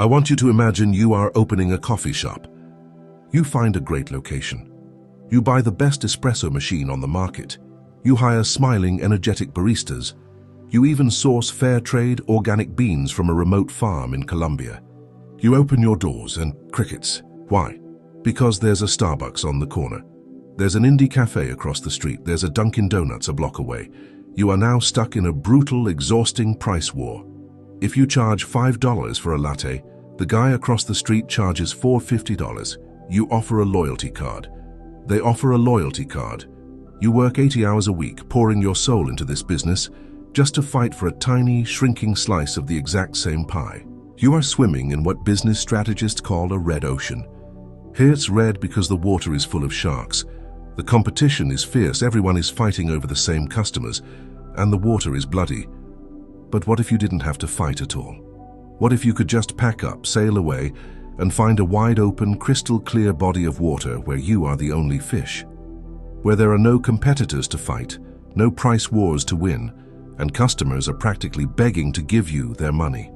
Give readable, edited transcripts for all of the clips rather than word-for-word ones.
I want you to imagine you are opening a coffee shop. You find a great location. You buy the best espresso machine on the market. You hire smiling, energetic baristas. You even source fair trade organic beans from a remote farm in Colombia. You open your doors and crickets. Why? Because there's a Starbucks on the corner. There's an indie cafe across the street. There's a Dunkin' Donuts a block away. You are now stuck in a brutal, exhausting price war. If you charge $5 for a latte, the guy across the street charges $4.50. You offer a loyalty card. They offer a loyalty card. You work 80 hours a week, pouring your soul into this business, just to fight for a tiny, shrinking slice of the exact same pie. You are swimming in what business strategists call a red ocean. Here it's red because the water is full of sharks. The competition is fierce, everyone is fighting over the same customers, and the water is bloody. But what if you didn't have to fight at all? What if you could just pack up, sail away, and find a wide-open, crystal-clear body of water where you are the only fish? Where there are no competitors to fight, no price wars to win, and customers are practically begging to give you their money.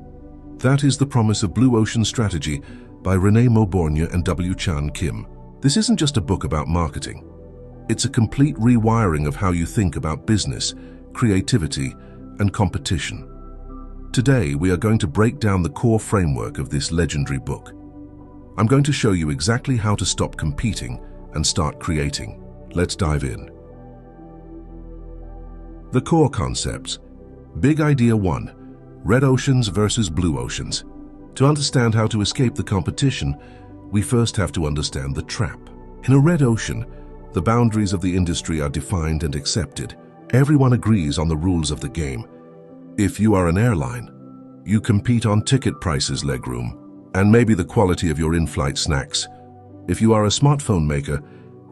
That is the promise of Blue Ocean Strategy by Renée Mauborgne and W. Kim. This isn't just a book about marketing. It's a complete rewiring of how you think about business, creativity, and competition. Today, we are going to break down the core framework of this legendary book. I'm going to show you exactly how to stop competing and start creating. Let's dive in. The core concepts. Big idea 1. Red oceans versus blue oceans. To understand how to escape the competition, we first have to understand the trap. In a red ocean, the boundaries of the industry are defined and accepted. Everyone agrees on the rules of the game. If you are an airline, you compete on ticket prices, legroom, and maybe the quality of your in-flight snacks. If you are a smartphone maker,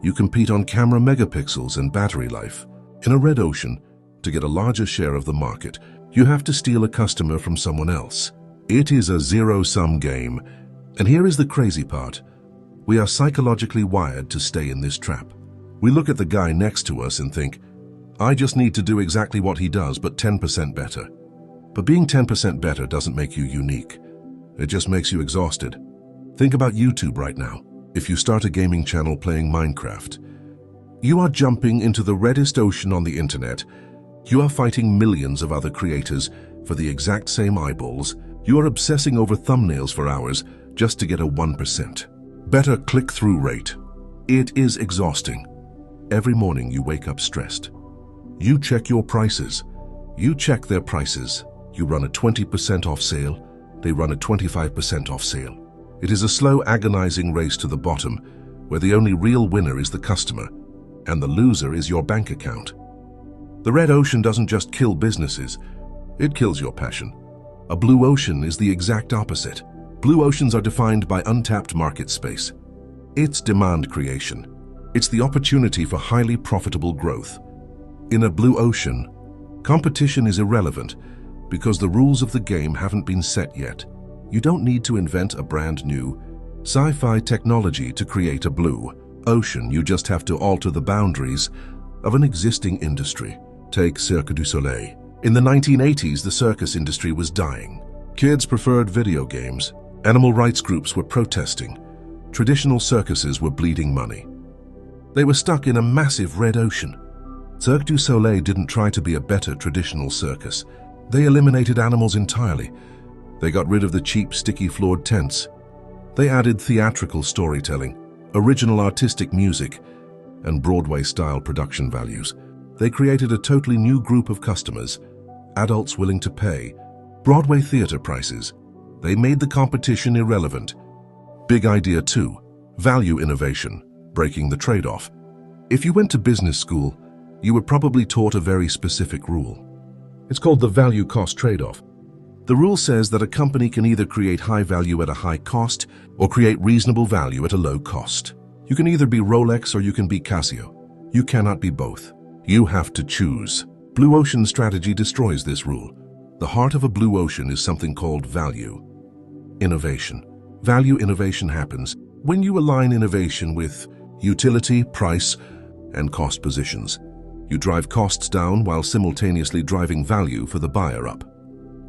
you compete on camera megapixels and battery life. In a red ocean, to get a larger share of the market, you have to steal a customer from someone else. It is a zero-sum game. And here is the crazy part. We are psychologically wired to stay in this trap. We look at the guy next to us and think, I just need to do exactly what he does, but 10% better. But being 10% better doesn't make you unique. It just makes you exhausted. Think about YouTube right now. If you start a gaming channel playing Minecraft, you are jumping into the reddest ocean on the internet. You are fighting millions of other creators for the exact same eyeballs. You are obsessing over thumbnails for hours just to get a 1% better click-through rate. It is exhausting. Every morning you wake up stressed. You check your prices. You check their prices. You run a 20% off sale. They run a 25% off sale. It is a slow, agonizing race to the bottom where the only real winner is the customer and the loser is your bank account. The red ocean doesn't just kill businesses. It kills your passion. A blue ocean is the exact opposite. Blue oceans are defined by untapped market space. It's demand creation. It's the opportunity for highly profitable growth. In a blue ocean, competition is irrelevant because the rules of the game haven't been set yet. You don't need to invent a brand new sci-fi technology to create a blue ocean. You just have to alter the boundaries of an existing industry. Take Cirque du Soleil. In the 1980s, the circus industry was dying. Kids preferred video games. Animal rights groups were protesting. Traditional circuses were bleeding money. They were stuck in a massive red ocean. Cirque du Soleil didn't try to be a better traditional circus. They eliminated animals entirely. They got rid of the cheap, sticky floored tents. They added theatrical storytelling, original artistic music, and Broadway-style production values. They created a totally new group of customers, adults willing to pay, Broadway theater prices. They made the competition irrelevant. Big idea 2, value innovation, breaking the trade-off. If you went to business school, you were probably taught a very specific rule. It's called the value-cost trade-off. The rule says that a company can either create high value at a high cost or create reasonable value at a low cost. You can either be Rolex or you can be Casio. You cannot be both. You have to choose. Blue Ocean Strategy destroys this rule. The heart of a blue ocean is something called value innovation. Value innovation happens when you align innovation with utility, price, and cost positions. You drive costs down while simultaneously driving value for the buyer up.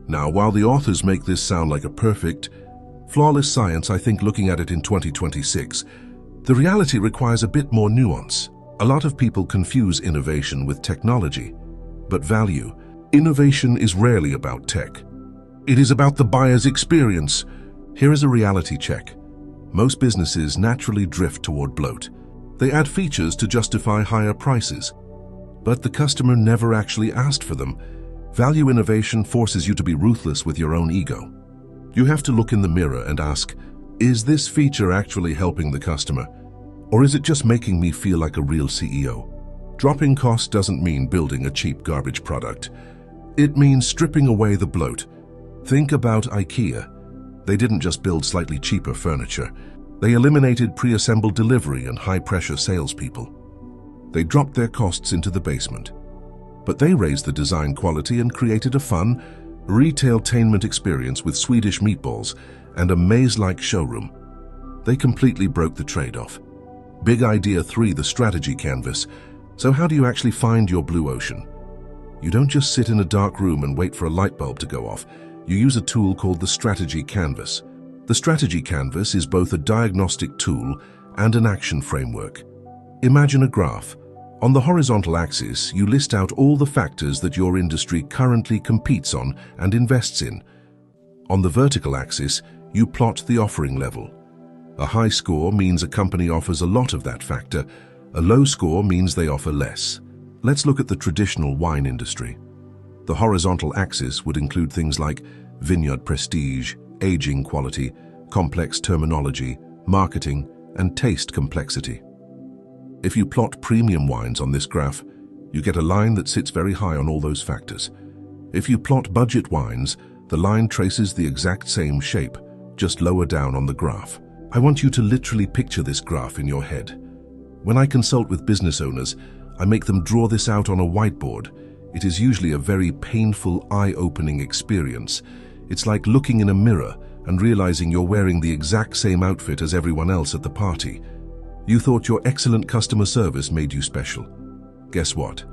Now, while the authors make this sound like a perfect, Flawless science, I think, looking at it in 2026. The reality requires a bit more nuance. A lot of people confuse innovation with technology. But value. Innovation is rarely about tech. It is about the buyer's experience. Here is a reality check. Most businesses naturally drift toward bloat. They add features to justify higher prices. But the customer never actually asked for them. Value innovation forces you to be ruthless with your own ego. You have to look in the mirror and ask, is this feature actually helping the customer? Or is it just making me feel like a real CEO? Dropping cost doesn't mean building a cheap garbage product. It means stripping away the bloat. Think about IKEA. They didn't just build slightly cheaper furniture. They eliminated pre-assembled delivery and high-pressure salespeople. They dropped their costs into the basement. But they raised the design quality and created a fun, retail-tainment experience with Swedish meatballs and a maze-like showroom. They completely broke the trade-off. Big idea 3, the strategy canvas. So how do you actually find your blue ocean? You don't just sit in a dark room and wait for a light bulb to go off. You use a tool called the strategy canvas. The strategy canvas is both a diagnostic tool and an action framework. Imagine a graph. On the horizontal axis, you list out all the factors that your industry currently competes on and invests in. On the vertical axis, you plot the offering level. A high score means a company offers a lot of that factor. A low score means they offer less. Let's look at the traditional wine industry. The horizontal axis would include things like vineyard prestige, aging quality, complex terminology, marketing, and taste complexity. If you plot premium wines on this graph, you get a line that sits very high on all those factors. If you plot budget wines, the line traces the exact same shape, just lower down on the graph. I want you to literally picture this graph in your head. When I consult with business owners, I make them draw this out on a whiteboard. It is usually a very painful, eye-opening experience. It's like looking in a mirror and realizing you're wearing the exact same outfit as everyone else at the party. You thought your excellent customer service made you special. Guess what?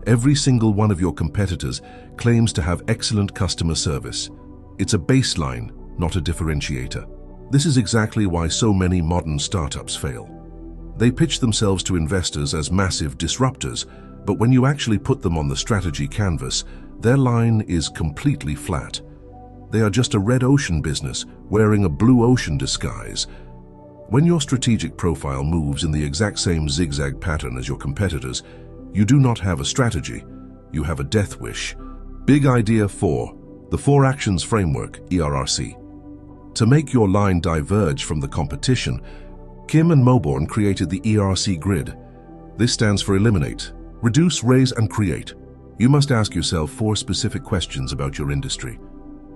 Every single one of your competitors claims to have excellent customer service. It's a baseline, not a differentiator. This is exactly why so many modern startups fail. They pitch themselves to investors as massive disruptors, but when you actually put them on the strategy canvas, their line is completely flat. They are just a red ocean business wearing a blue ocean disguise. When your strategic profile moves in the exact same zigzag pattern as your competitors, you do not have a strategy, you have a death wish. Big idea 4, the 4 actions framework, ERRC. To make your line diverge from the competition, Kim and Mauborgne created the ERRC grid. This stands for eliminate, reduce, raise, and create. You must ask yourself 4 specific questions about your industry.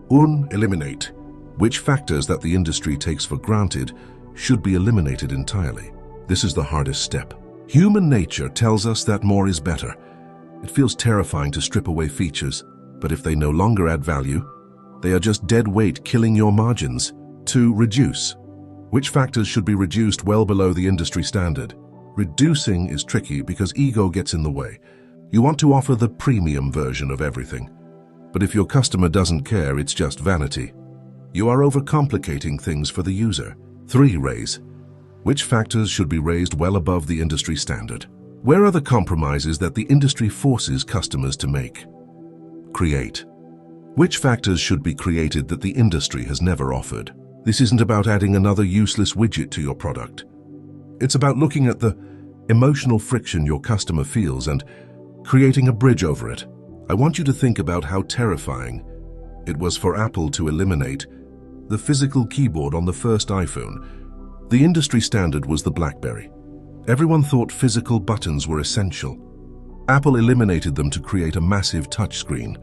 1. Eliminate. Which factors that the industry takes for granted should be eliminated entirely? This is the hardest step. Human nature tells us that more is better. It feels terrifying to strip away features, but if they no longer add value, they are just dead weight killing your margins. 2. Reduce. Which factors should be reduced well below the industry standard? Reducing is tricky because ego gets in the way. You want to offer the premium version of everything. But if your customer doesn't care, it's just vanity. You are overcomplicating things for the user. 3. Raise. Which factors should be raised well above the industry standard? Where are the compromises that the industry forces customers to make? Create. Which factors should be created that the industry has never offered? This isn't about adding another useless widget to your product. It's about looking at the emotional friction your customer feels and creating a bridge over it. I want you to think about how terrifying it was for Apple to eliminate the physical keyboard on the first iPhone. The industry standard was the BlackBerry. Everyone thought physical buttons were essential. Apple eliminated them to create a massive touchscreen.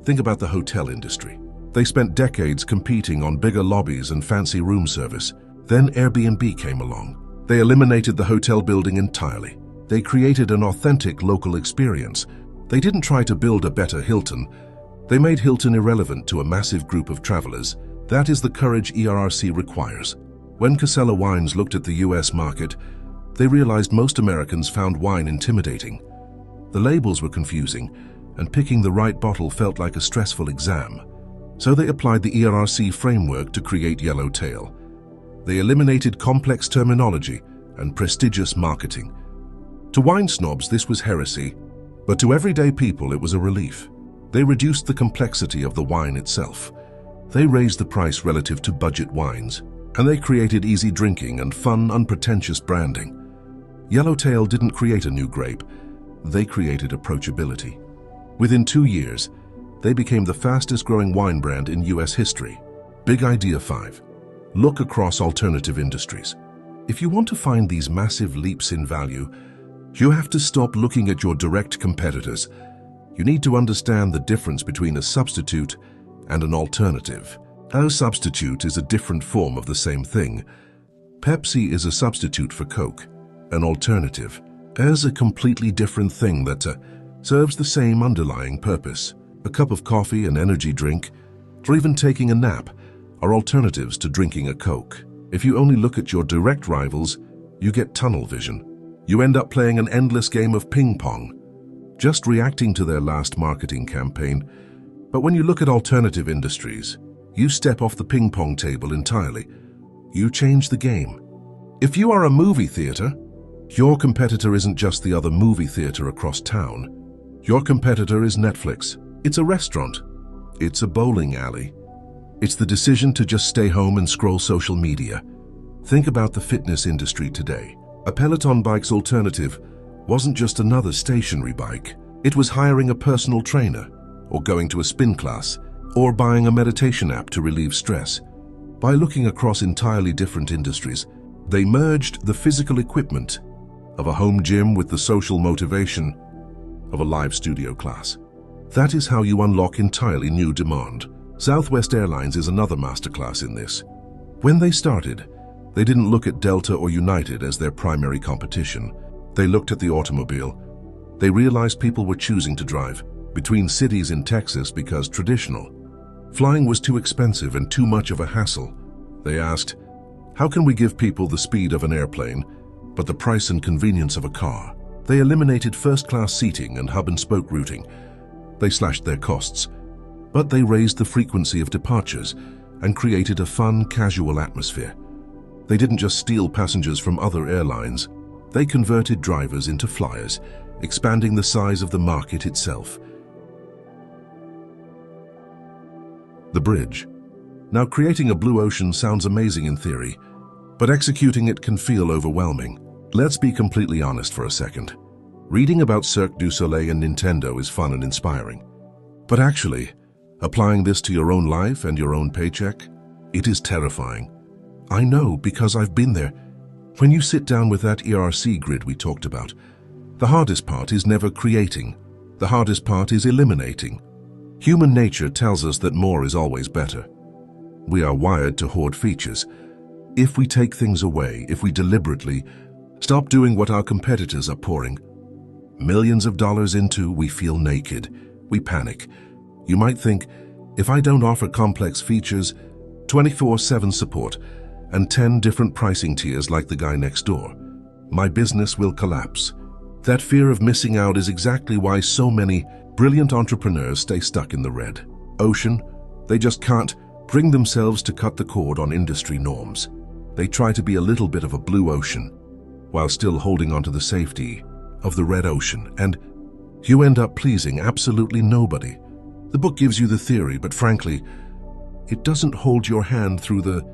Think about the hotel industry. They spent decades competing on bigger lobbies and fancy room service. Then Airbnb came along. They eliminated the hotel building entirely. They created an authentic local experience. They didn't try to build a better Hilton. They made Hilton irrelevant to a massive group of travelers. That is the courage ERRC requires. When Casella Wines looked at the US market, they realized most Americans found wine intimidating. The labels were confusing, and picking the right bottle felt like a stressful exam. So they applied the ERRC framework to create Yellowtail. They eliminated complex terminology and prestigious marketing. To wine snobs, this was heresy, but to everyday people, it was a relief. They reduced the complexity of the wine itself. They raised the price relative to budget wines, and they created easy drinking and fun, unpretentious branding. Yellowtail didn't create a new grape, they created approachability. Within 2 years, they became the fastest-growing wine brand in US history. Big idea 5. Look across alternative industries. If you want to find these massive leaps in value, you have to stop looking at your direct competitors. You need to understand the difference between a substitute and an alternative. A substitute is a different form of the same thing. Pepsi is a substitute for Coke. An alternative is a completely different thing that serves the same underlying purpose. A cup of coffee, an energy drink, or even taking a nap are alternatives to drinking a Coke. If you only look at your direct rivals, you get tunnel vision. You end up playing an endless game of ping pong, just reacting to their last marketing campaign. But when you look at alternative industries, you step off the ping pong table entirely. You change the game. If you are a movie theater, your competitor isn't just the other movie theater across town. Your competitor is Netflix. It's a restaurant. It's a bowling alley. It's the decision to just stay home and scroll social media. Think about the fitness industry today. A Peloton bike's alternative wasn't just another stationary bike. It was hiring a personal trainer, or going to a spin class, or buying a meditation app to relieve stress. By looking across entirely different industries, they merged the physical equipment of a home gym with the social motivation of a live studio class. That is how you unlock entirely new demand. Southwest Airlines is another masterclass in this. When they started, they didn't look at Delta or United as their primary competition. They looked at the automobile. They realized people were choosing to drive between cities in Texas because traditional flying was too expensive and too much of a hassle. They asked, how can we give people the speed of an airplane, but the price and convenience of a car? They eliminated first-class seating and hub-and-spoke routing. They slashed their costs, but they raised the frequency of departures and created a fun, casual atmosphere. They didn't just steal passengers from other airlines. They converted drivers into flyers, expanding the size of the market itself. The bridge. Now, creating a blue ocean sounds amazing in theory, but executing it can feel overwhelming. Let's be completely honest for a second. Reading about Cirque du Soleil and Nintendo is fun and inspiring. But actually, applying this to your own life and your own paycheck, it is terrifying. I know because I've been there. When you sit down with that ERRC grid we talked about, the hardest part is never creating. The hardest part is eliminating. Human nature tells us that more is always better. We are wired to hoard features. If we take things away, if we deliberately stop doing what our competitors are pouring millions of dollars into, we feel naked. We panic. You might think, if I don't offer complex features, 24/7 support, and 10 different pricing tiers like the guy next door, my business will collapse. That fear of missing out is exactly why so many brilliant entrepreneurs stay stuck in the red ocean. They just can't bring themselves to cut the cord on industry norms. They try to be a little bit of a blue ocean while still holding onto the safety of the red ocean, and you end up pleasing absolutely nobody. The book gives you the theory, but frankly, it doesn't hold your hand through the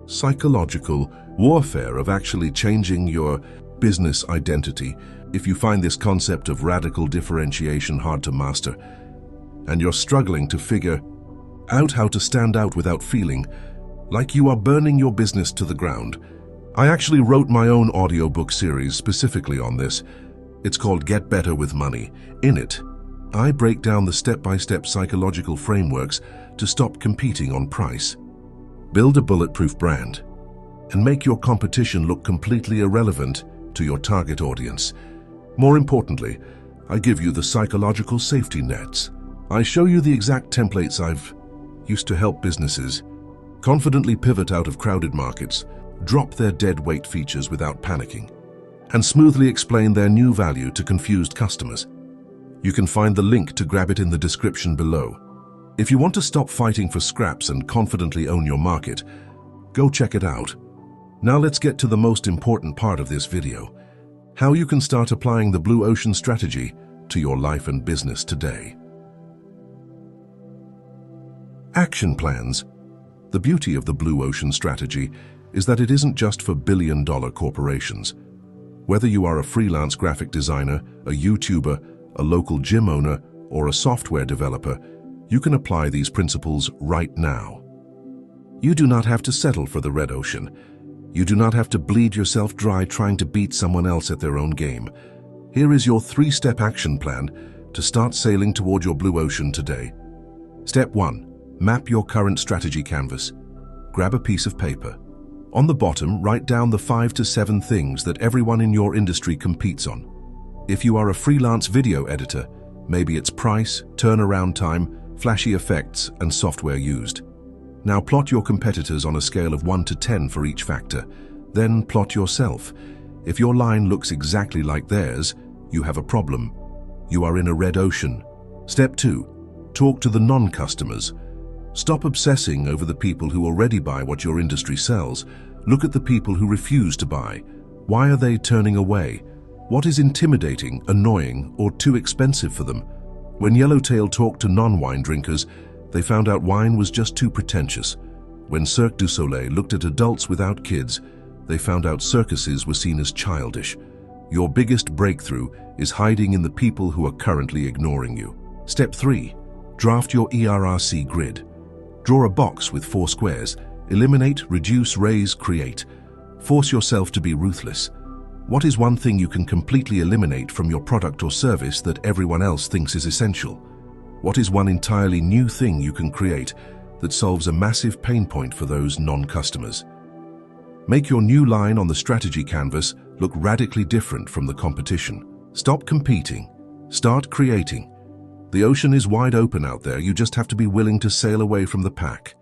psychological warfare of actually changing your business identity. If you find this concept of radical differentiation hard to master, and you're struggling to figure out how to stand out without feeling like you are burning your business to the ground, I actually wrote my own audiobook series specifically on this. It's called Get Better with Money. In it, I break down the step-by-step psychological frameworks to stop competing on price, build a bulletproof brand, and make your competition look completely irrelevant to your target audience. More importantly, I give you the psychological safety nets. I show you the exact templates I've used to help businesses confidently pivot out of crowded markets, drop their dead weight features without panicking, and smoothly explain their new value to confused customers. You can find the link to grab it in the description below. If you want to stop fighting for scraps and confidently own your market, go check it out. Now let's get to the most important part of this video: how you can start applying the blue ocean strategy to your life and business today. Action plans. The beauty of the blue ocean strategy is that it isn't just for billion-dollar corporations. Whether you are a freelance graphic designer, a YouTuber, a local gym owner, or a software developer, you can apply these principles right now. You do not have to settle for the red ocean. You do not have to bleed yourself dry trying to beat someone else at their own game. Here is your 3-step action plan to start sailing toward your blue ocean today. Step 1. Map your current strategy canvas. Grab a piece of paper. On the bottom, write down the 5 to 7 things that everyone in your industry competes on. If you are a freelance video editor, maybe it's price, turnaround time, flashy effects, and software used. Now plot your competitors on a scale of 1 to 10 for each factor. Then plot yourself. If your line looks exactly like theirs, you have a problem. You are in a red ocean. Step 2. Talk to the non-customers. Stop obsessing over the people who already buy what your industry sells. Look at the people who refuse to buy. Why are they turning away? What is intimidating, annoying, or too expensive for them? When Yellowtail talked to non-wine drinkers, they found out wine was just too pretentious. When Cirque du Soleil looked at adults without kids, they found out circuses were seen as childish. Your biggest breakthrough is hiding in the people who are currently ignoring you. Step 3. Draft your ERRC grid. Draw a box with 4 squares. Eliminate, reduce, raise, create. Force yourself to be ruthless. What is one thing you can completely eliminate from your product or service that everyone else thinks is essential? What is one entirely new thing you can create that solves a massive pain point for those non-customers? Make your new line on the strategy canvas look radically different from the competition. Stop competing. Start creating. The ocean is wide open out there. You just have to be willing to sail away from the pack.